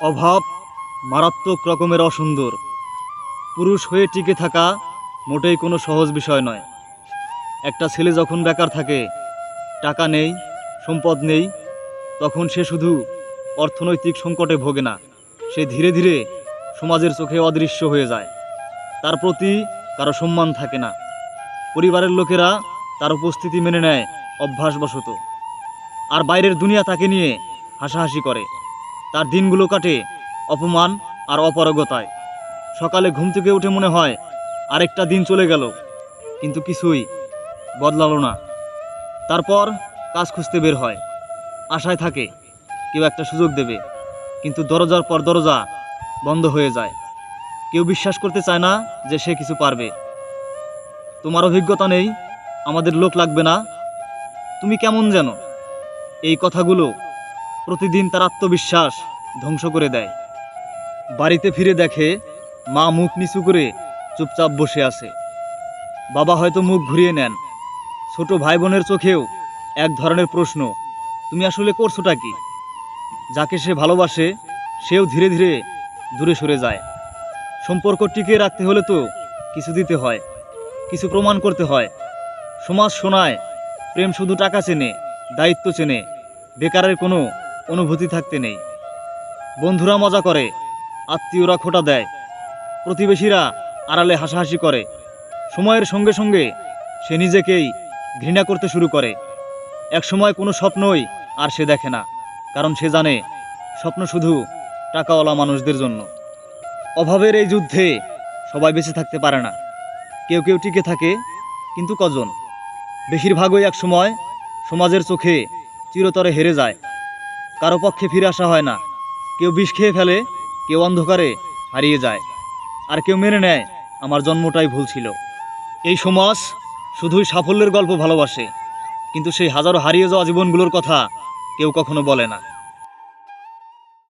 অভাব মারাত্মক রকমের অসুন্দর। পুরুষ হয়ে টিকে থাকা মোটেই কোনো সহজ বিষয় নয়। একটা ছেলে যখন বেকার থাকে, টাকা নেই, সম্পদ নেই, তখন সে শুধু অর্থনৈতিক সংকটে ভোগে না, সে ধীরে ধীরে সমাজের চোখে অদৃশ্য হয়ে যায়। তার প্রতি কারো সম্মান থাকে না। পরিবারের লোকেরা তার উপস্থিতি মেনে নেয় অভ্যাসবশত, আর বাইরের দুনিয়া তাকে নিয়ে হাসাহাসি করে। তার দিনগুলো কাটে অপমান আর অপারগতায়। সকালে ঘুম থেকে উঠে মনে হয় আরেকটা দিন চলে গেল, কিন্তু কিছুই বদলালো না। তারপর কাজ খুঁজতে বের হয়, আশায় থাকে কেউ একটা সুযোগ দেবে, কিন্তু দরজার পর দরজা বন্ধ হয়ে যায়। কেউ বিশ্বাস করতে চায় না যে সে কিছু পারবে। তোমার অভিজ্ঞতা নেই, আমাদের লোক লাগবে না, তুমি কেমন যেন, এই কথাগুলো প্রতিদিন তার আত্মবিশ্বাস ধ্বংস করে দেয়। বাড়িতে ফিরে দেখে মা মুখ নিচু করে চুপচাপ বসে আছে। বাবা হয়তো মুখ ঘুরিয়ে নেন। ছোট ভাই বোনের চোখেও এক ধরনের প্রশ্ন, তুমি আসলে করছোটা কি? যাকে সে ভালোবাসে সেও ধীরে ধীরে দূরে সরে যায়। সম্পর্ক টিকিয়ে রাখতে হলে তো কিছু দিতে হয়, কিছু প্রমাণ করতে হয়। সমাজ শোনায় প্রেম শুধু টাকা চেনে, দায়িত্ব চেনে, বেকারের কোনো অনুভূতি থাকতে নেই। বন্ধুরা মজা করে, আত্মীয়রা খোঁটা দেয়, প্রতিবেশীরা আড়ালে হাসাহাসি করে। সময়ের সঙ্গে সঙ্গে সে নিজেকেই ঘৃণা করতে শুরু করে। এক সময় কোনো স্বপ্নই আর সে দেখে না, কারণ সে জানে স্বপ্ন শুধু টাকাওয়ালা মানুষদের জন্য। অভাবের এই যুদ্ধে সবাই বেঁচে থাকতে পারে না। কেউ কেউ টিকে থাকে, কিন্তু কজন? বেশিরভাগই এক সময় সমাজের চোখে চিরতরে হেরে যায়। কারো পক্ষে ফিরে আসা হয় না। কেউ বিষ খেয়ে ফেলে, কেউ অন্ধকারে হারিয়ে যায়, আর কেউ মেনে নেয় আমার জন্মটাই ভুল ছিল। এই সমাজ শুধুই সাফল্যের গল্প ভালোবাসে, কিন্তু সেই হাজারো হারিয়ে যাওয়া জীবনগুলোর কথা কেউ কখনো বলে না।